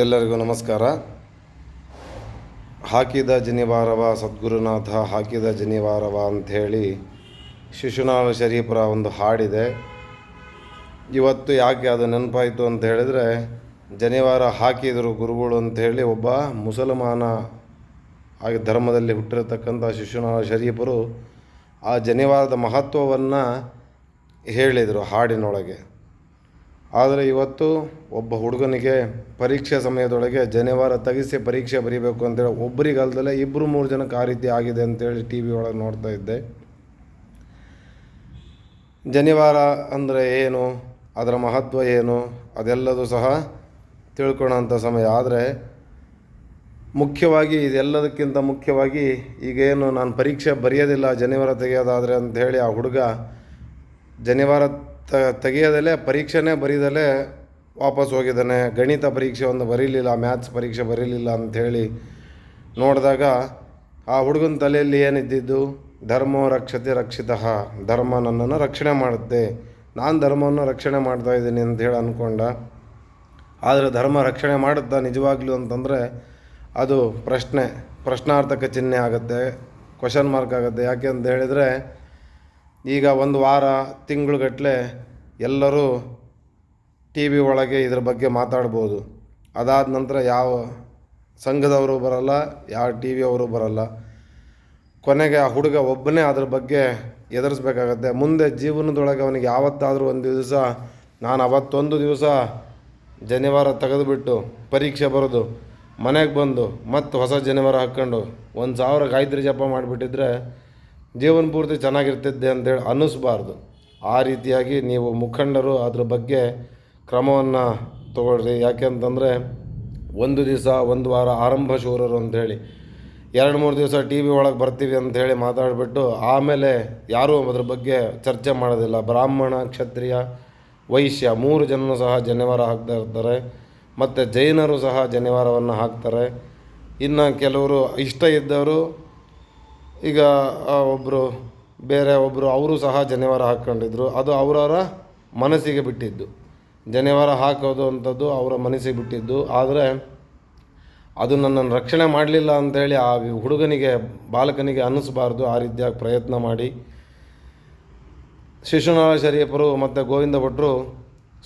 ಎಲ್ಲರಿಗೂ ನಮಸ್ಕಾರ. ಹಾಕಿದ ಜನಿವಾರವ ಸದ್ಗುರುನಾಥ ಹಾಕಿದ ಜನಿವಾರವ ಅಂಥೇಳಿ ಶಿಶುನಾಳ ಶರೀಫರ ಒಂದು ಹಾಡಿದೆ. ಇವತ್ತು ಯಾಕೆ ಅದು ನೆನಪಾಯಿತು ಅಂತ ಹೇಳಿದರೆ, ಜನಿವಾರ ಹಾಕಿದರು ಗುರುಗಳು ಅಂಥೇಳಿ ಒಬ್ಬ ಮುಸಲ್ಮಾನ ಆಗಿ ಧರ್ಮದಲ್ಲಿ ಹುಟ್ಟಿರತಕ್ಕಂಥ ಶಿಶುನಾಳ ಶರೀಫರು ಆ ಜನಿವಾರದ ಮಹತ್ವವನ್ನು ಹೇಳಿದರು ಹಾಡಿನೊಳಗೆ. ಆದರೆ ಇವತ್ತು ಒಬ್ಬ ಹುಡುಗನಿಗೆ ಪರೀಕ್ಷೆ ಸಮಯದೊಳಗೆ ಜನಿವಾರ ತೆಗೆಸಿ ಪರೀಕ್ಷೆ ಬರೀಬೇಕು ಅಂತೇಳಿ ಒಬ್ಬರಿಗಲ್ದಲ್ಲೇ 2-3 ಜನಕ್ಕೆ ಆ ರೀತಿ ಆಗಿದೆ ಅಂತೇಳಿ ಟಿ ವಿ ಒಳಗೆ ನೋಡ್ತಾ ಇದ್ದೆ. ಜನಿವಾರ ಅಂದರೆ ಏನು, ಅದರ ಮಹತ್ವ ಏನು, ಅದೆಲ್ಲದೂ ಸಹ ತಿಳ್ಕೊಳ್ಳೋಂಥ ಸಮಯ. ಆದರೆ ಮುಖ್ಯವಾಗಿ ಇದೆಲ್ಲದಕ್ಕಿಂತ ಮುಖ್ಯವಾಗಿ ಈಗೇನು ನಾನು ಪರೀಕ್ಷೆ ಬರೆಯೋದಿಲ್ಲ ಜನಿವಾರ ತೆಗೆಯೋದಾದರೆ ಅಂಥೇಳಿ ಆ ಹುಡುಗ ಜನಿವಾರ ತೆಗೆಯೋದಲ್ಲೇ ಪರೀಕ್ಷೆನೇ ಬರೀದಲ್ಲೇ ವಾಪಸ್ ಹೋಗಿದ್ದಾನೆ. ಗಣಿತ ಪರೀಕ್ಷೆ ಒಂದು ಬರೀಲಿಲ್ಲ, ಮ್ಯಾಥ್ಸ್ ಪರೀಕ್ಷೆ ಬರೀಲಿಲ್ಲ ಅಂಥೇಳಿ ನೋಡಿದಾಗ ಆ ಹುಡುಗನ ತಲೆಯಲ್ಲಿ ಏನಿದ್ದಿದ್ದು, ಧರ್ಮೋ ರಕ್ಷತೆ ರಕ್ಷಿತಃ, ಧರ್ಮ ನನ್ನನ್ನು ರಕ್ಷಣೆ ಮಾಡುತ್ತೆ, ನಾನು ಧರ್ಮವನ್ನು ರಕ್ಷಣೆ ಮಾಡ್ತಾಯಿದ್ದೀನಿ ಅಂಥೇಳಿ ಅಂದ್ಕೊಂಡ. ಆದರೆ ಧರ್ಮ ರಕ್ಷಣೆ ಮಾಡುತ್ತಾ ನಿಜವಾಗ್ಲೂ ಅಂತಂದರೆ ಅದು ಪ್ರಶ್ನಾರ್ಥಕ ಚಿಹ್ನೆ ಆಗುತ್ತೆ, ಕ್ವಶನ್ ಮಾರ್ಕ್ ಆಗುತ್ತೆ. ಯಾಕೆ ಅಂತ ಹೇಳಿದರೆ, ಈಗ ಒಂದು ವಾರ ತಿಂಗಳುಗಟ್ಟಲೆ ಎಲ್ಲರೂ ಟಿ ವಿ ಒಳಗೆ ಇದ್ರ ಬಗ್ಗೆ ಮಾತಾಡ್ಬೋದು. ಅದಾದ ನಂತರ ಯಾವ ಸಂಘದವರು ಬರಲ್ಲ, ಯಾವ ಟಿ ವಿಯವರು ಬರಲ್ಲ. ಕೊನೆಗೆ ಆ ಹುಡುಗ ಒಬ್ಬನೇ ಅದ್ರ ಬಗ್ಗೆ ಎದುರಿಸ್ಬೇಕಾಗತ್ತೆ. ಮುಂದೆ ಜೀವನದೊಳಗೆ ಅವನಿಗೆ ಯಾವತ್ತಾದರೂ ಒಂದು ದಿವಸ ನಾನು ಅವತ್ತೊಂದು ದಿವಸ ಜನಿವಾರ ತೆಗೆದುಬಿಟ್ಟು ಪರೀಕ್ಷೆ ಬರೆದು ಮನೆಗೆ ಬಂದು ಮತ್ತು ಹೊಸ ಜನಿವಾರ ಹಾಕ್ಕೊಂಡು 1000 ಗಾಯತ್ರಿ ಜಪ ಮಾಡಿಬಿಟ್ಟಿದ್ರೆ ಜೀವನ ಪೂರ್ತಿ ಚೆನ್ನಾಗಿರ್ತಿದ್ದೆ ಅಂತೇಳಿ ಅನ್ನಿಸ್ಬಾರ್ದು. ಆ ರೀತಿಯಾಗಿ ನೀವು ಮುಖಂಡರು ಅದ್ರ ಬಗ್ಗೆ ಕ್ರಮವನ್ನು ತಗೊಳ್ರಿ. ಯಾಕೆಂತಂದರೆ ಒಂದು ದಿವಸ ಒಂದು ವಾರ ಆರಂಭ ಶೂರರು ಅಂಥೇಳಿ 2-3 ದಿವಸ ಟಿ ವಿ ಒಳಗೆ ಬರ್ತೀವಿ ಅಂಥೇಳಿ ಮಾತಾಡಿಬಿಟ್ಟು ಆಮೇಲೆ ಯಾರೂ ಅದ್ರ ಬಗ್ಗೆ ಚರ್ಚೆ ಮಾಡೋದಿಲ್ಲ. ಬ್ರಾಹ್ಮಣ, ಕ್ಷತ್ರಿಯ, ವೈಶ್ಯ 3 ಜನರು ಸಹ ಜನಿವಾರ ಹಾಕ್ತಾ ಇರ್ತಾರೆ. ಮತ್ತು ಜೈನರು ಸಹ ಜನಿವಾರವನ್ನು ಹಾಕ್ತಾರೆ. ಇನ್ನು ಕೆಲವರು ಇಷ್ಟ ಇದ್ದವರು, ಈಗ ಒಬ್ಬರು ಅವರು ಸಹ ಜನಿವಾರ ಹಾಕ್ಕೊಂಡಿದ್ರು. ಅದು ಅವರವರ ಮನಸ್ಸಿಗೆ ಬಿಟ್ಟಿದ್ದು. ಜನಿವಾರ ಹಾಕೋದು ಅಂಥದ್ದು ಅವರ ಮನಸ್ಸಿಗೆ ಬಿಟ್ಟಿದ್ದು. ಆದರೆ ಅದು ನನ್ನನ್ನು ರಕ್ಷಣೆ ಮಾಡಲಿಲ್ಲ ಅಂಥೇಳಿ ಆ ಹುಡುಗನಿಗೆ, ಬಾಲಕನಿಗೆ ಅನ್ನಿಸ್ಬಾರ್ದು. ಆ ರೀತಿಯಾಗಿ ಪ್ರಯತ್ನ ಮಾಡಿ. ಶಿಶುನಾಳ ಶರೀಫರು ಮತ್ತು ಗೋವಿಂದ ಭಟ್ರು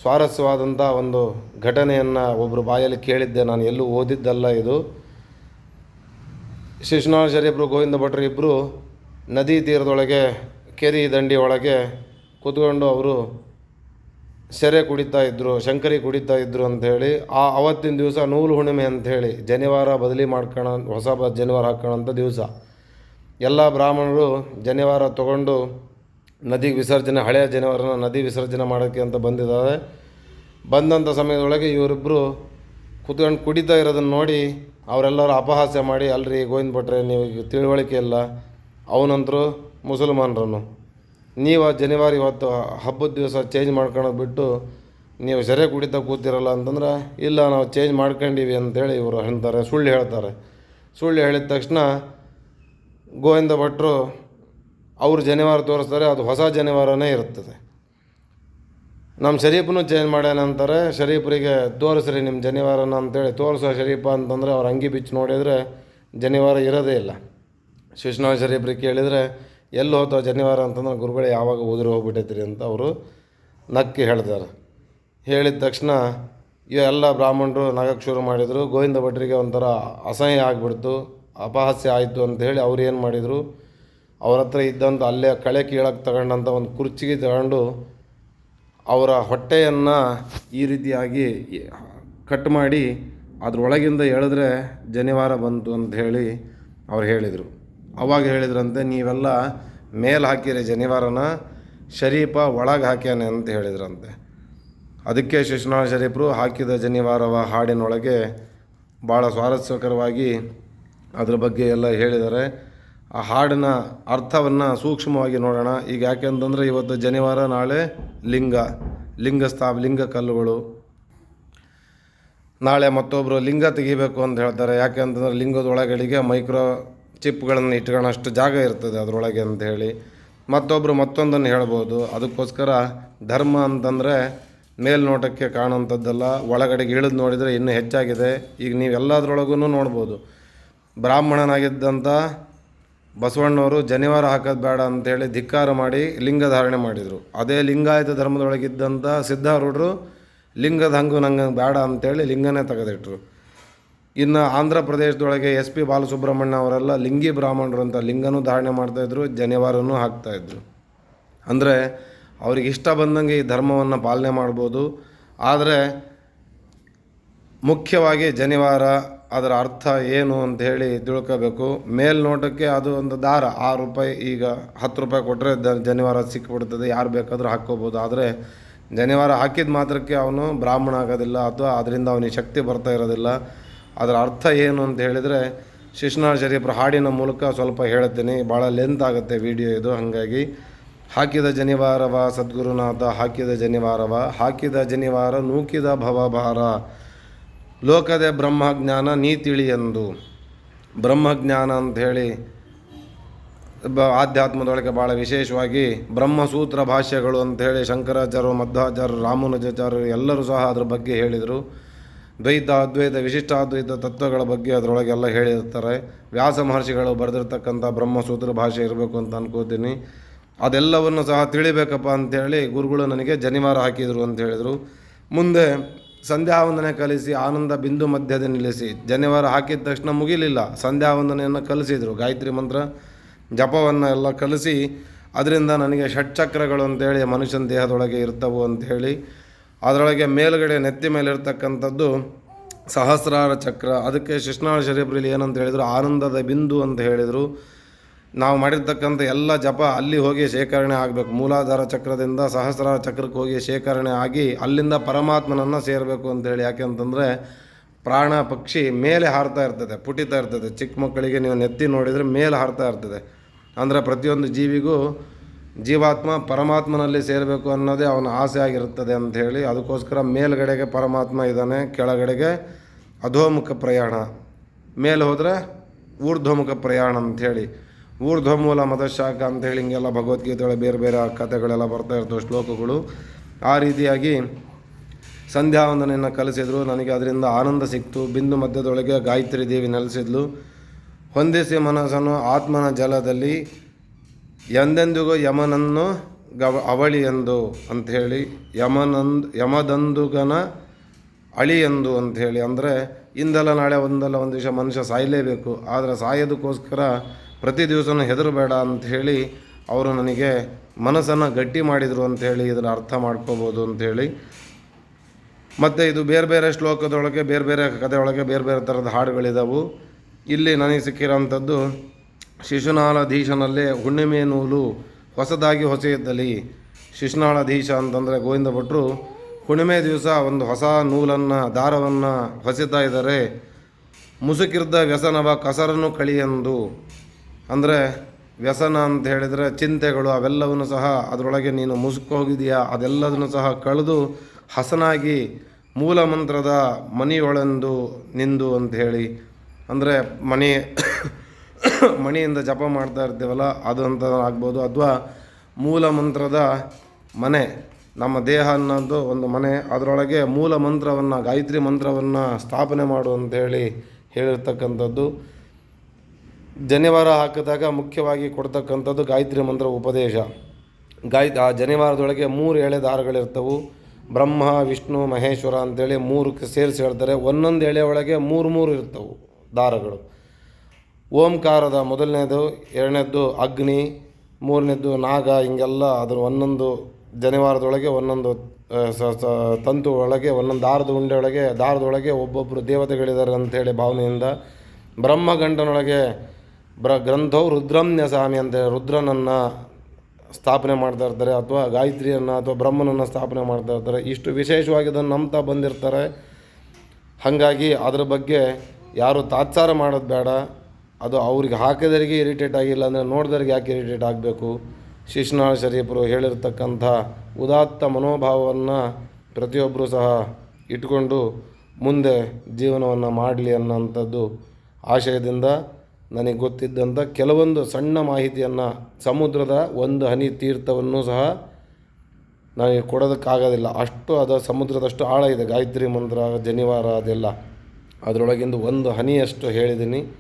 ಸ್ವಾರಸ್ಯವಾದಂಥ ಒಂದು ಘಟನೆಯನ್ನು ಒಬ್ಬರು ಬಾಯಲ್ಲಿ ಕೇಳಿದ್ದೆ, ನಾನು ಎಲ್ಲೂ ಓದಿದ್ದಲ್ಲ ಇದು. ಶಿಶುನಾಳ ಶರೀಫರು ಗೋವಿಂದ ಭಟ್ರು ಇಬ್ಬರು ನದಿ ತೀರದೊಳಗೆ ಕೆರೆ ದಂಡಿ ಒಳಗೆ ಕೂತ್ಕೊಂಡು ಅವರು ಸೆರೆ ಕುಡಿತಾ ಇದ್ದರು, ಶಂಕರಿ ಕುಡಿತಾ ಇದ್ದರು ಅಂಥೇಳಿ. ಅವತ್ತಿನ ದಿವಸ ನೂಲು ಹುಣ್ಣಿಮೆ ಅಂಥೇಳಿ ಜನಿವಾರ ಬದಲಿ ಹೊಸ ಜನಿವಾರ ಹಾಕೋಣಂಥ ದಿವಸ. ಎಲ್ಲ ಬ್ರಾಹ್ಮಣರು ಜನಿವಾರ ತೊಗೊಂಡು ನದಿಗೆ ವಿಸರ್ಜನೆ, ಹಳೆಯ ಜನಿವಾರನ ನದಿ ವಿಸರ್ಜನೆ ಮಾಡೋಕ್ಕೆ ಅಂತ ಬಂದಿದ್ದಾರೆ. ಬಂದಂಥ ಸಮಯದೊಳಗೆ ಇವರಿಬ್ಬರು ಕೂತ್ಕೊಂಡು ಕುಡಿತಾ ಇರೋದನ್ನು ನೋಡಿ ಅವರೆಲ್ಲರೂ ಅಪಹಾಸ್ಯ ಮಾಡಿ, ಅಲ್ರಿ ಗೋವಿಂದ ಭಟ್ರೆ ನೀವು ತಿಳುವಳಿಕೆ ಇಲ್ಲ, ಅವನಂತರೂ ಮುಸಲ್ಮಾನರನ್ನು, ನೀವು ಆ ಜನಿವಾರ ಇವತ್ತು ಹಬ್ಬದ ದಿವಸ ಚೇಂಜ್ ಮಾಡ್ಕೊಳೋದು ಬಿಟ್ಟು ನೀವು ಸೆರೆ ಕುಡಿತಾ ಕೂತಿರಲ್ಲ ಅಂತಂದ್ರೆ, ಇಲ್ಲ ನಾವು ಚೇಂಜ್ ಮಾಡ್ಕೊಂಡಿವಿ ಅಂತೇಳಿ ಇವರು ಹೇಳ್ತಾರೆ, ಸುಳ್ಳು ಹೇಳ್ತಾರೆ. ಸುಳ್ಳು ಹೇಳಿದ ತಕ್ಷಣ ಗೋವಿಂದ ಭಟ್ರು ಅವರು ಜನಿವಾರ ತೋರಿಸ್ತಾರೆ, ಅದು ಹೊಸ ಜನಿವಾರನೇ ಇರುತ್ತದೆ. ನಮ್ಮ ಶರೀಫನು ಚೇಂಜ್ ಮಾಡ್ಯಾನಂತಾರೆ. ಶರೀಫರಿಗೆ ತೋರಿಸ್ರಿ ನಿಮ್ಮ ಜನಿವಾರನ ಅಂತೇಳಿ ತೋರಿಸೋ ಶರೀಫ ಅಂತಂದರೆ ಅವ್ರು ಅಂಗಿ ಬಿಚ್ಚಿ ನೋಡಿದರೆ ಜನಿವಾರ ಇರೋದೇ ಇಲ್ಲ. ಶಿಶುನಾಳ ಶರೀಫರಿಗೆ ಕೇಳಿದರೆ ಎಲ್ಲಿ ಹೋತೋ ಜನಿವಾರ ಅಂತಂದ್ರೆ, ಗುರುಗಳೇ ಯಾವಾಗ ಉದುರಿ ಹೋಗ್ಬಿಟ್ಟೈತ್ರಿ ಅಂತ ಅವರು ನಕ್ಕಿ ಹೇಳ್ತಾರೆ. ಹೇಳಿದ ತಕ್ಷಣ ಎಲ್ಲ ಬ್ರಾಹ್ಮಣರು ನಗಕ್ಕೆ ಶುರು ಮಾಡಿದರು. ಗೋವಿಂದ ಭಟ್ರಿಗೆ ಒಂಥರ ಅಸಹ್ಯ ಆಗಿಬಿಡ್ತು, ಅಪಹಾಸ್ಯ ಆಯಿತು ಅಂಥೇಳಿ ಅವ್ರು ಏನು ಮಾಡಿದರು, ಅವ್ರ ಹತ್ರ ಇದ್ದಂಥ ಅಲ್ಲೇ ಕಳೆ ಕೀಳಕ್ಕೆ ತಗೊಂಡಂಥ ಒಂದು ಕುರ್ಚಿಗೆ ತಗೊಂಡು ಅವರ ಹೊಟ್ಟೆಯನ್ನು ಈ ರೀತಿಯಾಗಿ ಕಟ್ ಮಾಡಿ ಅದರೊಳಗಿಂದ ಎಳೆದ್ರೆ ಜನಿವಾರ ಬಂತು ಅಂತ ಹೇಳಿ ಅವ್ರು ಹೇಳಿದರು. ಅವಾಗ ಹೇಳಿದ್ರಂತೆ, ನೀವೆಲ್ಲ ಮೇಲೆ ಹಾಕಿರಿ ಜನಿವಾರನ, ಶರೀಫ ಒಳಗೆ ಹಾಕ್ಯಾನೆ ಅಂತ ಹೇಳಿದ್ರಂತೆ. ಅದಕ್ಕೆ ಶಿಶುನಾಳ ಶರೀಫರು ಹಾಕಿದ ಜನಿವಾರವ ಹಾಡಿನೊಳಗೆ ಭಾಳ ಸ್ವಾರಸ್ಯಕರವಾಗಿ ಅದ್ರ ಬಗ್ಗೆ ಎಲ್ಲ ಹೇಳಿದ್ದಾರೆ. ಆ ಹಾಡಿನ ಅರ್ಥವನ್ನು ಸೂಕ್ಷ್ಮವಾಗಿ ನೋಡೋಣ. ಈಗ ಯಾಕೆಂತಂದರೆ ಇವತ್ತು ಜನಿವಾರ, ನಾಳೆ ಲಿಂಗ ಕಲ್ಲುಗಳು, ನಾಳೆ ಮತ್ತೊಬ್ಬರು ಲಿಂಗ ತೆಗಿಬೇಕು ಅಂತ ಹೇಳ್ತಾರೆ. ಯಾಕೆಂತಂದರೆ ಲಿಂಗದೊಳಗಡೆಗೆ ಮೈಕ್ರೋ ಚಿಪ್ಗಳನ್ನು ಇಟ್ಕೊಳ್ಳೋಷ್ಟು ಜಾಗ ಇರ್ತದೆ ಅದರೊಳಗೆ ಅಂಥೇಳಿ. ಮತ್ತೊಬ್ಬರು ಮತ್ತೊಂದನ್ನು ಹೇಳ್ಬೋದು. ಅದಕ್ಕೋಸ್ಕರ ಧರ್ಮ ಅಂತಂದರೆ ಮೇಲ್ನೋಟಕ್ಕೆ ಕಾಣುವಂಥದ್ದಲ್ಲ, ಒಳಗಡೆಗೆ ಇಳಿದು ನೋಡಿದರೆ ಇನ್ನೂ ಹೆಚ್ಚಾಗಿದೆ. ಈಗ ನೀವು ಎಲ್ಲದರೊಳಗೂ ನೋಡ್ಬೋದು, ಬ್ರಾಹ್ಮಣನಾಗಿದ್ದಂಥ ಬಸವಣ್ಣವರು ಜನಿವಾರ ಹಾಕೋದು ಬೇಡ ಅಂಥೇಳಿ ಧಿಕ್ಕಾರ ಮಾಡಿ ಲಿಂಗ ಧಾರಣೆ ಮಾಡಿದರು. ಅದೇ ಲಿಂಗಾಯತ ಧರ್ಮದೊಳಗಿದ್ದಂಥ ಸಿದ್ಧಾರೂಢರು ಲಿಂಗದ ಹಂಗು ನಂಗೆ ಬೇಡ ಅಂಥೇಳಿ ಲಿಂಗನೇ ತೆಗೆದಿಟ್ರು. ಇನ್ನು ಆಂಧ್ರ ಪ್ರದೇಶದೊಳಗೆ SP ಬಾಲಸುಬ್ರಹ್ಮಣ್ಯ ಅವರೆಲ್ಲ ಲಿಂಗಿ ಬ್ರಾಹ್ಮಣರು ಅಂತ ಲಿಂಗನೂ ಧಾರಣೆ ಮಾಡ್ತಾಯಿದ್ರು, ಜನಿವಾರನೂ ಹಾಕ್ತಾಯಿದ್ರು. ಅಂದರೆ ಅವ್ರಿಗೆ ಇಷ್ಟ ಬಂದಂಗೆ ಈ ಧರ್ಮವನ್ನು ಪಾಲನೆ ಮಾಡ್ಬೋದು. ಆದರೆ ಮುಖ್ಯವಾಗಿ ಜನಿವಾರ ಅದರ ಅರ್ಥ ಏನು ಅಂತ ಹೇಳಿ ತಿಳ್ಕೋಬೇಕು. ಮೇಲ್ನೋಟಕ್ಕೆ ಅದು ಒಂದು ದಾರ, ₹6 ಈಗ ₹10 ಕೊಟ್ಟರೆ ಜನಿವಾರ ಸಿಕ್ಕಿಬಿಡ್ತದೆ, ಯಾರು ಬೇಕಾದರೂ ಹಾಕ್ಕೋಬೋದು. ಆದರೆ ಜನಿವಾರ ಹಾಕಿದ ಮಾತ್ರಕ್ಕೆ ಅವನು ಬ್ರಾಹ್ಮಣ ಆಗೋದಿಲ್ಲ, ಅಥವಾ ಅದರಿಂದ ಅವನಿಗೆ ಶಕ್ತಿ ಬರ್ತಾ ಇರೋದಿಲ್ಲ. ಅದರ ಅರ್ಥ ಏನು ಅಂತ ಹೇಳಿದರೆ ಶಿಶ್ನಾಳ ಶರೀಫ್ರ ಹಾಡಿನ ಮೂಲಕ ಸ್ವಲ್ಪ ಹೇಳ್ತೀನಿ, ಭಾಳ ಲೆಂತ್ ಆಗುತ್ತೆ ವಿಡಿಯೋ ಇದು. ಹಾಗಾಗಿ ಹಾಕಿದ ಜನಿವಾರವ ಸದ್ಗುರುನಾಥ ಹಾಕಿದ ಜನಿವಾರವ, ಹಾಕಿದ ಜನಿವಾರ ನೂಕಿದ ಭವಭಾರ, ಲೋಕದ ಬ್ರಹ್ಮಜ್ಞಾನ ನೀ ತಿಳಿಯೆಂದು. ಬ್ರಹ್ಮಜ್ಞಾನ ಅಂಥೇಳಿ ಆಧ್ಯಾತ್ಮದೊಳಗೆ ಭಾಳ ವಿಶೇಷವಾಗಿ ಬ್ರಹ್ಮಸೂತ್ರ ಭಾಷ್ಯಗಳು ಅಂಥೇಳಿ ಶಂಕರಾಚಾರ್ಯರು, ಮಧ್ವಾಚಾರ್ಯರು, ರಾಮಾನುಜಾಚಾರ್ಯರು ಎಲ್ಲರೂ ಸಹ ಅದ್ರ ಬಗ್ಗೆ ಹೇಳಿದರು. ದ್ವೈತ, ಅದ್ವೈತ, ವಿಶಿಷ್ಟಾದ್ವೈತ ತತ್ವಗಳ ಬಗ್ಗೆ ಅದರೊಳಗೆಲ್ಲ ಹೇಳಿರ್ತಾರೆ. ವ್ಯಾಸ ಮಹರ್ಷಿಗಳು ಬರೆದಿರ್ತಕ್ಕಂಥ ಬ್ರಹ್ಮಸೂತ್ರ ಭಾಷೆ ಇರಬೇಕು ಅಂತ ಅನ್ಕೋತೀನಿ. ಅದೆಲ್ಲವನ್ನು ಸಹ ತಿಳಿಬೇಕಪ್ಪ ಅಂಥೇಳಿ ಗುರುಗಳು ನನಗೆ ಜನಿವಾರ ಹಾಕಿದರು ಅಂತ ಹೇಳಿದರು. ಮುಂದೆ ಸಂಧ್ಯಾವಂದನೆ ಕಲಿಸಿ ಆನಂದ ಬಿಂದು ಮಧ್ಯದ ನಿಲ್ಲಿಸಿ. ಜನಿವಾರ ಹಾಕಿದ ತಕ್ಷಣ ಮುಗಿಲಿಲ್ಲ, ಸಂಧ್ಯಾವಂದನೆಯನ್ನು ಕಲಿಸಿದರು. ಗಾಯತ್ರಿ ಮಂತ್ರ ಜಪವನ್ನು ಎಲ್ಲ ಕಲಿಸಿ ಅದರಿಂದ ನನಗೆ ಷಟ್ಚಕ್ರಗಳು ಅಂತೇಳಿ ಮನುಷ್ಯನ ದೇಹದೊಳಗೆ ಇರ್ತವು ಅಂಥೇಳಿ, ಅದರೊಳಗೆ ಮೇಲುಗಡೆ ನೆತ್ತಿ ಮೇಲೆ ಇರ್ತಕ್ಕಂಥದ್ದು ಸಹಸ್ರಾರ ಚಕ್ರ. ಅದಕ್ಕೆ ಶಿಶ್ನಾಳ ಶರೀಫ್ರಲ್ಲಿ ಏನಂತ ಹೇಳಿದರು, ಆನಂದದ ಬಿಂದು ಅಂತ ಹೇಳಿದರು. ನಾವು ಮಾಡಿರ್ತಕ್ಕಂಥ ಎಲ್ಲ ಜಪ ಅಲ್ಲಿ ಹೋಗಿ ಶೇಖರಣೆ ಆಗಬೇಕು. ಮೂಲಾಧಾರ ಚಕ್ರದಿಂದ ಸಹಸ್ರಾರ ಚಕ್ರಕ್ಕೆ ಹೋಗಿ ಶೇಖರಣೆ ಆಗಿ ಅಲ್ಲಿಂದ ಪರಮಾತ್ಮನನ್ನು ಸೇರಬೇಕು ಅಂತೇಳಿ. ಯಾಕೆಂತಂದರೆ ಪ್ರಾಣ ಪಕ್ಷಿ ಮೇಲೆ ಹಾರ್ತಾ ಇರ್ತದೆ, ಪುಟಿತಾ ಇರ್ತದೆ. ಚಿಕ್ಕ ಮಕ್ಕಳಿಗೆ ನೀವು ನೆತ್ತಿ ನೋಡಿದರೆ ಮೇಲೆ ಹಾರ್ತಾ ಇರ್ತದೆ. ಅಂದರೆ ಪ್ರತಿಯೊಂದು ಜೀವಿಗೂ ಜೀವಾತ್ಮ ಪರಮಾತ್ಮನಲ್ಲಿ ಸೇರಬೇಕು ಅನ್ನೋದೇ ಅವನ ಆಸೆ ಆಗಿರುತ್ತದೆ ಅಂಥೇಳಿ. ಅದಕ್ಕೋಸ್ಕರ ಮೇಲ್ಗಡೆಗೆ ಪರಮಾತ್ಮ ಇದ್ದಾನೆ, ಕೆಳಗಡೆಗೆ ಅಧೋಮುಖ ಪ್ರಯಾಣ, ಮೇಲೆ ಹೋದರೆ ಊರ್ಧ್ವಮುಖ ಪ್ರಯಾಣ ಅಂಥೇಳಿ. ಊರ್ಧ್ವಮೂಲ ಮದಶಾಖ ಅಂಥೇಳಿ ಹಿಂಗೆಲ್ಲ ಭಗವದ್ಗೀತೆಗಳ ಬೇರೆ ಬೇರೆ ಕಥೆಗಳೆಲ್ಲ ಬರ್ತಾ ಇರ್ತವೆ, ಶ್ಲೋಕಗಳು. ಆ ರೀತಿಯಾಗಿ ಸಂಧ್ಯಾವಂದನೆಯನ್ನು ಕಲಿಸಿದ್ರು. ನನಗೆ ಅದರಿಂದ ಆನಂದ ಸಿಕ್ತು. ಬಿಂದು ಮಧ್ಯದೊಳಗೆ ಗಾಯತ್ರಿ ದೇವಿ ನೆಲೆಸಿದ್ಲು. ಹೊಂದಿಸಿ ಮನಸ್ಸನ್ನು ಆತ್ಮನ ಜಲದಲ್ಲಿ ಎಂದೆಂದಿಗೂ ಯಮನನ್ನು ಅವಳಿ ಎಂದು ಅಂಥೇಳಿ, ಯಮದಂದುಗನ ಅಳಿ ಎಂದು ಅಂಥೇಳಿ. ಅಂದರೆ ಇಂದಲ್ಲ ನಾಳೆ ಒಂದಲ್ಲ ಒಂದು ದಿವಸ ಮನುಷ್ಯ ಸಾಯಲೇಬೇಕು. ಆದರೆ ಸಾಯೋದಕ್ಕೋಸ್ಕರ ಪ್ರತಿ ದಿವಸನೂ ಹೆದರಬೇಡ ಅಂಥೇಳಿ ಅವರು ನನಗೆ ಮನಸ್ಸನ್ನು ಗಟ್ಟಿ ಮಾಡಿದರು ಅಂಥೇಳಿ ಇದರ ಅರ್ಥ ಮಾಡ್ಕೋಬೋದು ಅಂಥೇಳಿ. ಮತ್ತು ಇದು ಬೇರೆ ಬೇರೆ ಶ್ಲೋಕದೊಳಗೆ, ಬೇರೆ ಬೇರೆ ಕಥೆಯೊಳಗೆ ಬೇರೆ ಬೇರೆ ಥರದ ಹಾಡುಗಳಿದ್ದಾವೆ. ಇಲ್ಲಿ ನನಗೆ ಸಿಕ್ಕಿರೋಂಥದ್ದು ಶಿಶುನಾಳಧೀಶನಲ್ಲೇ ಹುಣ್ಣಿಮೆ ನೂಲು ಹೊಸದಾಗಿ ಹೊಸೆಯುತ್ತಲಿ. ಶಿಶುನಾಳಧೀಶ ಅಂತಂದರೆ ಗೋವಿಂದ ಭಟ್ರು ಹುಣ್ಣಿಮೆ ದಿವಸ ಒಂದು ಹೊಸ ನೂಲನ್ನು, ದಾರವನ್ನು ಹೊಸಿತಾ ಇದ್ದಾರೆ. ಮುಸುಕಿರ್ದ ವ್ಯಸನವ ಕಸರನ್ನು ಕಳಿಯೆಂದು. ಅಂದರೆ ವ್ಯಸನ ಅಂತ ಹೇಳಿದರೆ ಚಿಂತೆಗಳು, ಅವೆಲ್ಲವನ್ನು ಸಹ ಅದರೊಳಗೆ ನೀನು ಮುಸುಕೋಗಿದೆಯಾ, ಅದೆಲ್ಲದನ್ನು ಸಹ ಕಳೆದು ಹಸನಾಗಿ ಮೂಲ ಮಂತ್ರದ ಮಣಿಯೊಳೆಂದು ನಿಂದು ಅಂಥೇಳಿ. ಅಂದರೆ ಮಣಿಯಿಂದ ಜಪ ಮಾಡ್ತಾ ಇರ್ತೀವಲ್ಲ ಅದು ಅಂತ ಆಗ್ಬೋದು. ಅಥವಾ ಮೂಲ ಮಂತ್ರದ ಮನೆ, ನಮ್ಮ ದೇಹ ಅನ್ನೋದು ಒಂದು ಮನೆ, ಅದರೊಳಗೆ ಮೂಲ ಮಂತ್ರವನ್ನು, ಗಾಯತ್ರಿ ಮಂತ್ರವನ್ನು ಸ್ಥಾಪನೆ ಮಾಡು ಅಂಥೇಳಿ ಹೇಳಿರ್ತಕ್ಕಂಥದ್ದು. ಜನಿವಾರ ಹಾಕಿದಾಗ ಮುಖ್ಯವಾಗಿ ಕೊಡ್ತಕ್ಕಂಥದ್ದು ಗಾಯತ್ರಿ ಮಂತ್ರ ಉಪದೇಶ. ಆ ಜನಿವಾರದೊಳಗೆ 3 ಎಳೆ ದಾರಗಳಿರ್ತವೆ. ಬ್ರಹ್ಮ, ವಿಷ್ಣು, ಮಹೇಶ್ವರ ಅಂಥೇಳಿ 3 ಸೇರಿಸಿ ಹೇಳ್ತಾರೆ. ಒಂದೊಂದು ಎಳೆ ಒಳಗೆ 3 ಇರ್ತವೆ ದಾರಗಳು. ಓಂಕಾರದ ಮೊದಲನೇದು, ಎರಡನೇದ್ದು ಅಗ್ನಿ, ಮೂರನೇದ್ದು ನಾಗ, ಹಿಂಗೆಲ್ಲ ಅದ್ರ ಒಂದೊಂದು ಜನಿವಾರದೊಳಗೆ ಒಂದೊಂದು ತಂತು ಒಳಗೆ, ಒಂದೊಂದು ದಾರದೊಳಗೆ ಒಬ್ಬೊಬ್ಬರು ದೇವತೆಗಳಿದ್ದಾರೆ ಅಂಥೇಳಿ ಭಾವನೆಯಿಂದ. ಬ್ರಹ್ಮಗಂಟನೊಳಗೆ ಗ್ರಂಥವು ರುದ್ರಮ್ಯ ಸ್ವಾಮಿ ಅಂತೇಳಿ ರುದ್ರನನ್ನು ಸ್ಥಾಪನೆ ಮಾಡ್ತಾ ಇರ್ತಾರೆ, ಅಥವಾ ಗಾಯತ್ರಿಯನ್ನು ಅಥವಾ ಬ್ರಹ್ಮನನ್ನು ಸ್ಥಾಪನೆ ಮಾಡ್ತಾ ಇರ್ತಾರೆ. ಇಷ್ಟು ವಿಶೇಷವಾಗಿ ಅದನ್ನು ನಂಬ್ತಾ ಬಂದಿರ್ತಾರೆ. ಹಾಗಾಗಿ ಅದ್ರ ಬಗ್ಗೆ ಯಾರು ತಾತ್ಸಾರ ಮಾಡೋದು ಬೇಡ. ಅದು ಅವ್ರಿಗೆ ಹಾಕಿದವರಿಗೆ ಇರಿಟೇಟ್ ಆಗಿಲ್ಲ ಅಂದರೆ ನೋಡಿದವ್ರಿಗೆ ಯಾಕೆ ಇರಿಟೇಟ್ ಆಗಬೇಕು. ಶಿಶ್ನಾಳ ಶರೀಫರು ಹೇಳಿರ್ತಕ್ಕಂಥ ಉದಾತ್ತ ಮನೋಭಾವವನ್ನು ಪ್ರತಿಯೊಬ್ಬರೂ ಸಹ ಇಟ್ಕೊಂಡು ಮುಂದೆ ಜೀವನವನ್ನು ಮಾಡಲಿ ಅನ್ನೋಂಥದ್ದು ಆಶಯದಿಂದ ನನಗೆ ಗೊತ್ತಿದ್ದಂಥ ಕೆಲವೊಂದು ಸಣ್ಣ ಮಾಹಿತಿಯನ್ನು, ಸಮುದ್ರದ ಒಂದು ಹನಿ ತೀರ್ಥವನ್ನು ಸಹ ನನಗೆ ಕೊಡೋದಕ್ಕಾಗೋದಿಲ್ಲ. ಅಷ್ಟು ಅದು ಸಮುದ್ರದಷ್ಟು ಆಳ ಇದೆ. ಗಾಯತ್ರಿ ಮಂತ್ರ, ಜನಿವಾರ ಅದೆಲ್ಲ ಅದರೊಳಗಿಂದು ಒಂದು ಹನಿಯಷ್ಟು ಹೇಳಿದ್ದೀನಿ.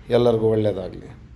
ಎಲ್ಲರಿಗೂ ಒಳ್ಳೆಯದಾಗಲಿ.